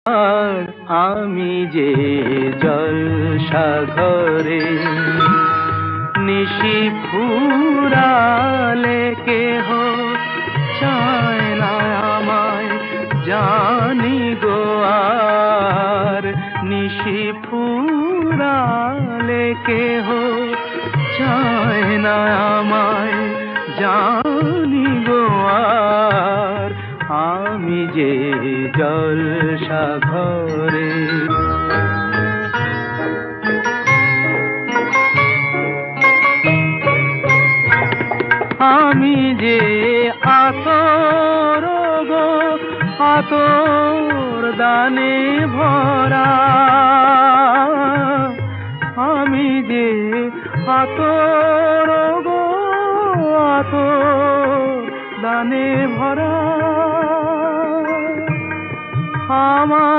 আর আমি যে জলসাঘরে নিশি ফুরালে কেহ চায় না আমায়, জানি গো আর নিশি ফুরালে কেহ চায় না আমায়, জানি গো আর আমি যে জলসাঘরে। আমি যে আতর গো আতর দানে ভরা, আমি যে আতর গো আতর দানে ভরা। আমার